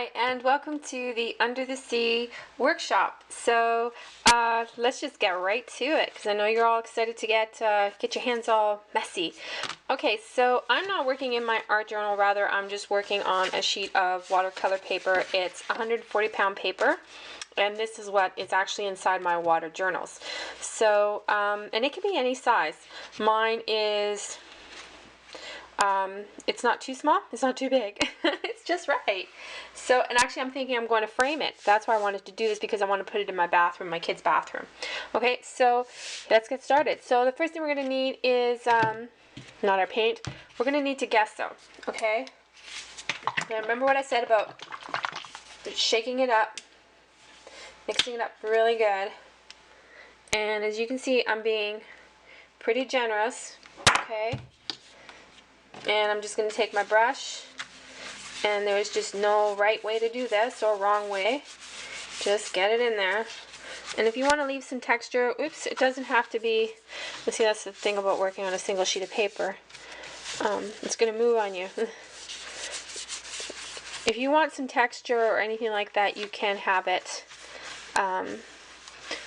Hi, and welcome to the Under the Sea workshop. So let's just get right to it because I know you're all excited to get your hands all messy. Okay, so I'm not working in my art journal, rather I'm just working on a sheet of watercolor paper. It's 140-pound paper, and this is what is actually inside my water journals. So, and it can be any size. Mine is it's not too small, it's not too big, it's just right. So, and actually I'm thinking I'm going to frame it. That's why I wanted to do this, because I want to put it in my bathroom, my kid's bathroom. Okay, so let's get started. So the first thing we're going to need is, not our paint, we're going to need to gesso, okay? Now remember what I said about shaking it up, mixing it up really good. And as you can see, I'm being pretty generous, okay? And I'm just going to take my brush, and there's just no right way to do this or wrong way. Just get it in there. And if you want to leave some texture, oops, it doesn't have to be, let's see, that's the thing about working on a single sheet of paper. It's going to move on you. If you want some texture or anything like that, you can have it.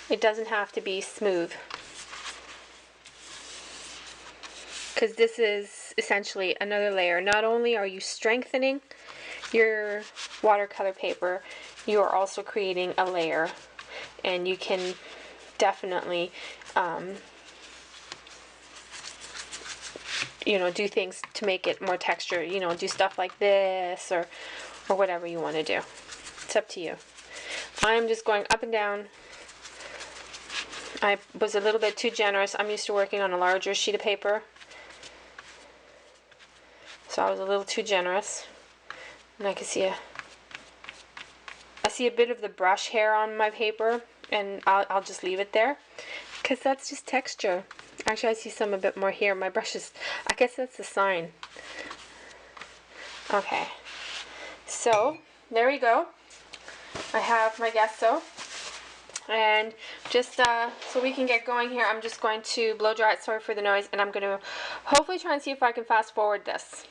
It doesn't have to be smooth, because this is essentially another layer. Not only are you strengthening your watercolor paper, you are also creating a layer, and you can definitely do things to make it more texture, do stuff like this or whatever you want to do. It's up to you. I'm just going up and down. I was a little bit too generous. I'm used to working on a larger sheet of paper, so I was a little too generous. And I can see I see a bit of the brush hair on my paper, and I'll just leave it there, because that's just texture. Actually, I see some a bit more here. My brush is, I guess that's a sign. Okay, so there we go. I have my gesso, and just so we can get going here, I'm just going to blow dry it. Sorry for the noise, and I'm going to hopefully try and see if I can fast forward this.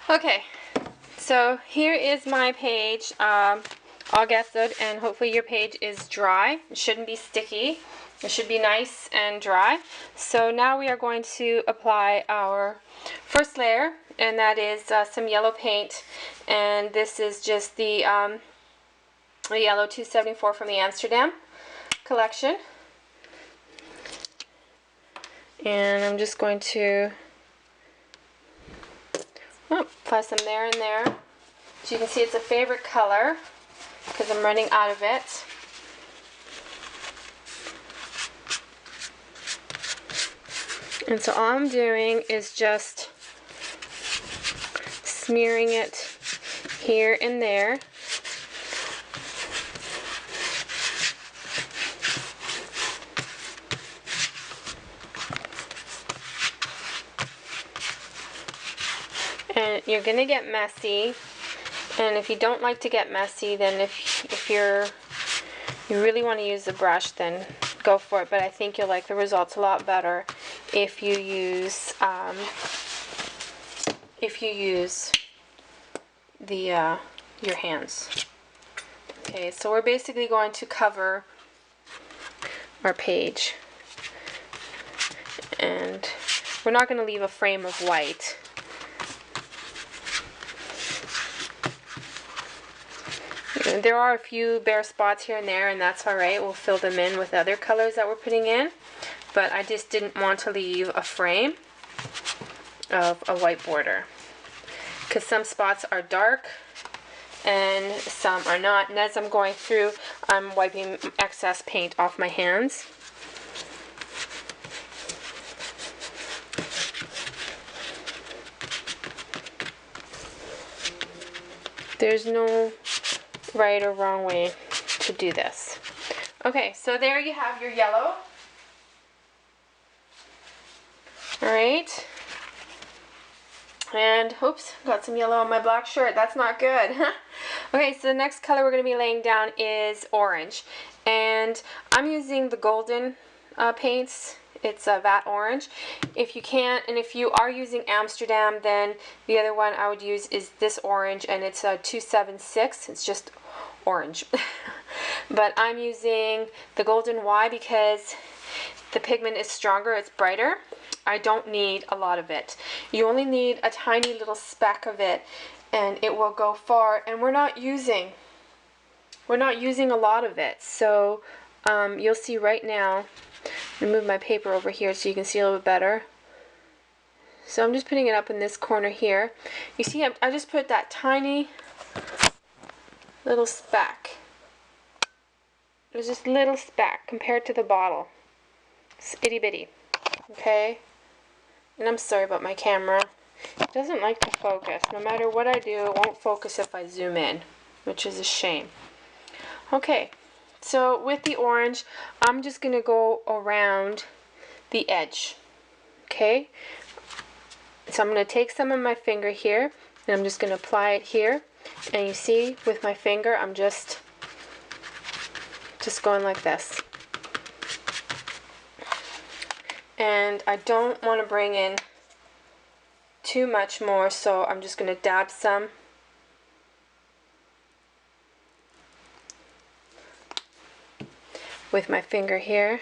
Okay, so here is my page, all gessoed, and hopefully your page is dry. It shouldn't be sticky. It should be nice and dry. So now we are going to apply our first layer, and that is some yellow paint, and this is just the yellow 274 from the Amsterdam collection. And I'm just going to apply some there and there. As you can see, it's a favorite color because I'm running out of it. And so all I'm doing is just smearing it here and there. And you're going to get messy, and if you don't like to get messy, then if you really want to use the brush, then go for it. But I think you'll like the results a lot better if you use your hands. Okay, so we're basically going to cover our page, and we're not going to leave a frame of white. There are a few bare spots here and there, and that's alright. We'll fill them in with other colors that we're putting in, but I just didn't want to leave a frame of a white border, because some spots are dark and some are not, and as I'm going through, I'm wiping excess paint off my hands. There's no right or wrong way to do this. Okay, so there you have your yellow. Alright. And, oops, got some yellow on my black shirt. That's not good. Okay, so the next color we're going to be laying down is orange. And I'm using the golden paints. It's a vat orange. If you can't, and if you are using Amsterdam, then the other one I would use is this orange, and it's a 276. It's just orange. But I'm using the golden. Why? Because the pigment is stronger, it's brighter. I don't need a lot of it. You only need a tiny little speck of it and it will go far, and we're not using a lot of it. So you'll see right now, I'm gonna move my paper over here so you can see a little bit better. So I'm just putting it up in this corner here. You see, I just put that tiny little speck. There's just little speck compared to the bottle. It's itty bitty. Okay? And I'm sorry about my camera. It doesn't like to focus. No matter what I do, it won't focus if I zoom in, which is a shame. Okay, so with the orange, I'm just going to go around the edge. Okay? So I'm going to take some of my finger here, and I'm just going to apply it here. And you see, with my finger, I'm just going like this. And I don't want to bring in too much more, so I'm just going to dab some. With my finger here.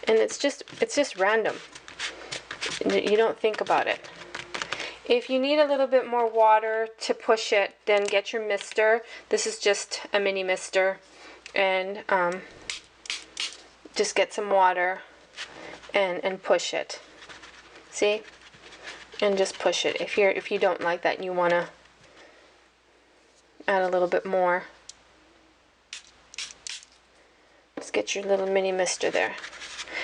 And it's just random. You don't think about it. If you need a little bit more water to push it, then get your mister. This is just a mini mister. And just get some water and push it. See? And just push it. If you don't like that and you want to add a little bit more, just get your little mini mister there.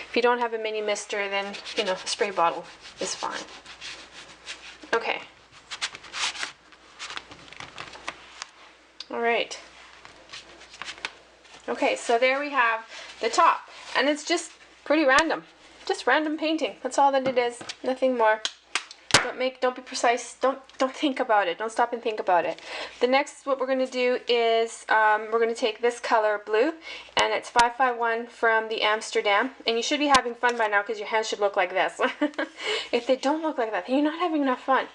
If you don't have a mini mister, then a spray bottle is fine. Okay. All right. Okay, so there we have the top, and it's just pretty random. Just random painting. That's all that it is. Nothing more. Don't be precise. Don't think about it. Don't stop and think about it. The next, what we're going to do is we're going to take this color blue, and it's 551 from the Amsterdam. And you should be having fun by now because your hands should look like this. If they don't look like that, then you're not having enough fun.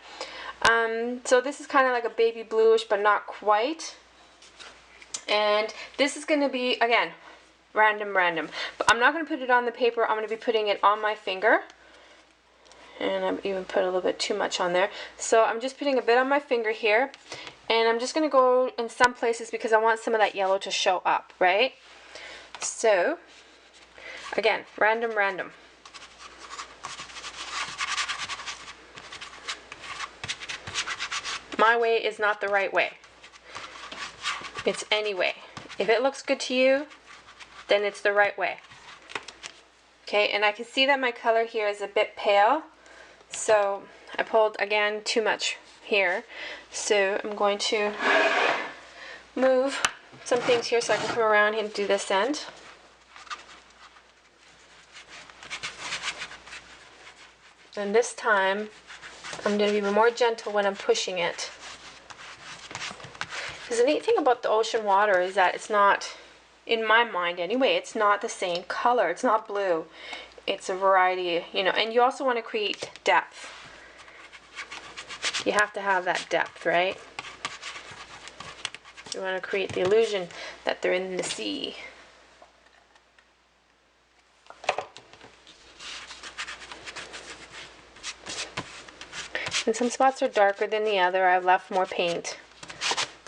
So this is kind of like a baby bluish, but not quite. And this is going to be, again, random. But I'm not going to put it on the paper. I'm going to be putting it on my finger. And I've even put a little bit too much on there. So I'm just putting a bit on my finger here. And I'm just going to go in some places because I want some of that yellow to show up, right? So, again, random. My way is not the right way. It's any way. If it looks good to you, then it's the right way. Okay, and I can see that my color here is a bit pale. So I pulled, again, too much here. So I'm going to move some things here so I can come around here and do this end. And this time, I'm going to be more gentle when I'm pushing it. Because the neat thing about the ocean water is that it's not, in my mind anyway, it's not the same color. It's not blue. It's a variety, and you also want to create depth. You have to have that depth, right? You want to create the illusion that they're in the sea. And some spots are darker than the other. I've left more paint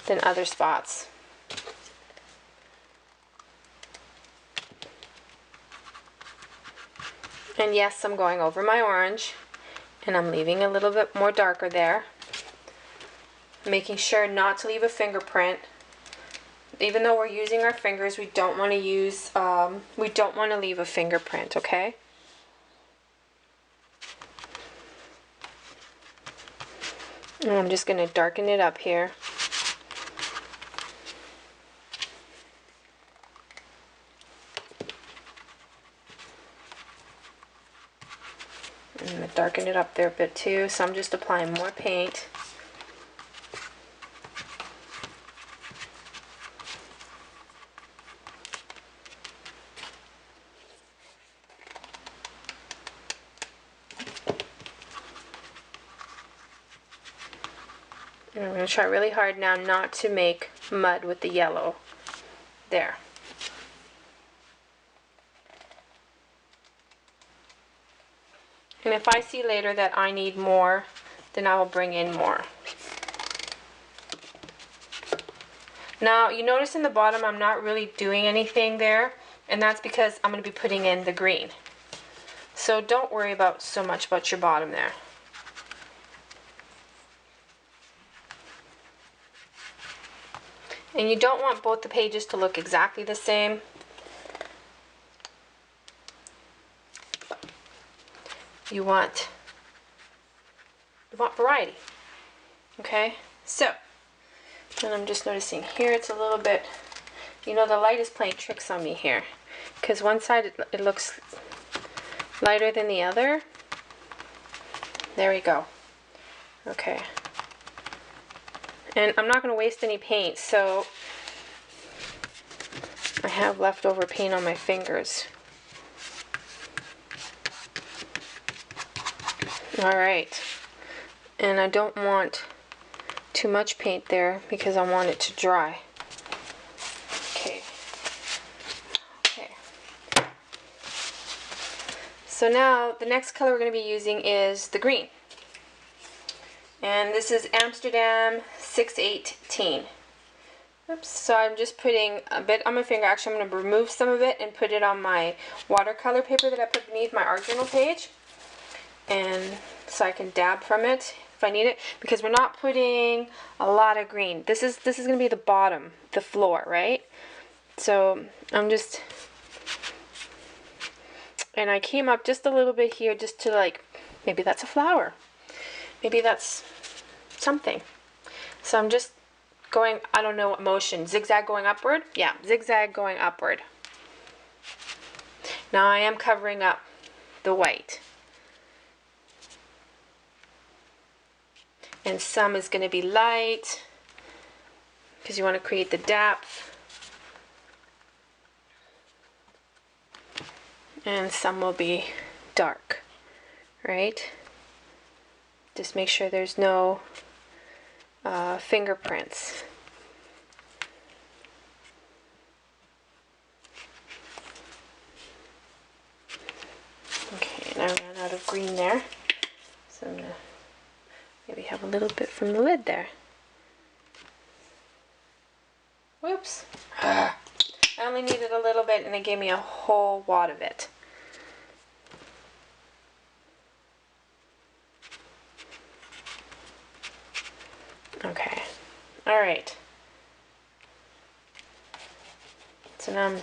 than other spots. And yes, I'm going over my orange, and I'm leaving a little bit more darker there. Making sure not to leave a fingerprint. Even though we're using our fingers, we don't want to leave a fingerprint, okay? And I'm just going to darken it up here. I'm going to darken it up there a bit too, so I'm just applying more paint. And I'm going to try really hard now not to make mud with the yellow. There. And if I see later that I need more, then I will bring in more. Now, you notice in the bottom I'm not really doing anything there, and that's because I'm going to be putting in the green. So don't worry about so much about your bottom there. And you don't want both the pages to look exactly the same. You want variety. Okay, so, and I'm just noticing here it's a little bit, you know, the light is playing tricks on me here, because one side it looks lighter than the other. There we go. Okay, and I'm not going to waste any paint, so I have leftover paint on my fingers. Alright, and I don't want too much paint there because I want it to dry. Okay. Okay. So now the next color we're going to be using is the green. And this is Amsterdam 618. Oops, so I'm just putting a bit on my finger. Actually, I'm going to remove some of it and put it on my watercolor paper that I put beneath my art journal page. And so I can dab from it if I need it, because we're not putting a lot of green. This is going to be the bottom, the floor, right? So I'm just, and I came up just a little bit here just to, like, maybe that's a flower. Maybe that's something. So I'm just going, I don't know what motion, zigzag going upward? Yeah, zigzag going upward. Now I am covering up the white. And some is going to be light because you want to create the depth. And some will be dark, right? Just make sure there's no fingerprints. Okay, and I ran out of green there, so I'm going to maybe have a little bit from the lid there. Whoops. I only needed a little bit and they gave me a whole wad of it. Okay. Alright. So now I'm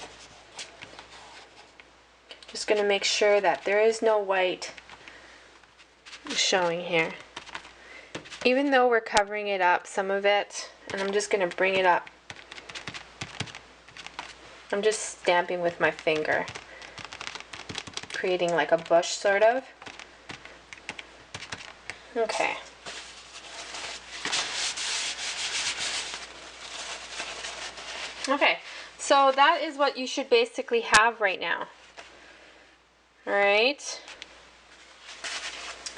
just going to make sure that there is no white showing here. Even though we're covering it up, some of it, and I'm just going to bring it up. I'm just stamping with my finger, creating like a bush sort of. Okay. Okay, so that is what you should basically have right now. Alright.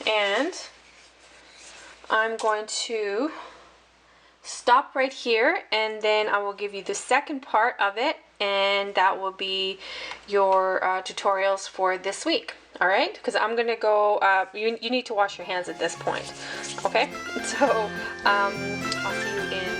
And I'm going to stop right here, and then I will give you the second part of it, and that will be your tutorials for this week. Alright, because I'm going to go, you need to wash your hands at this point. Okay, so I'll see you in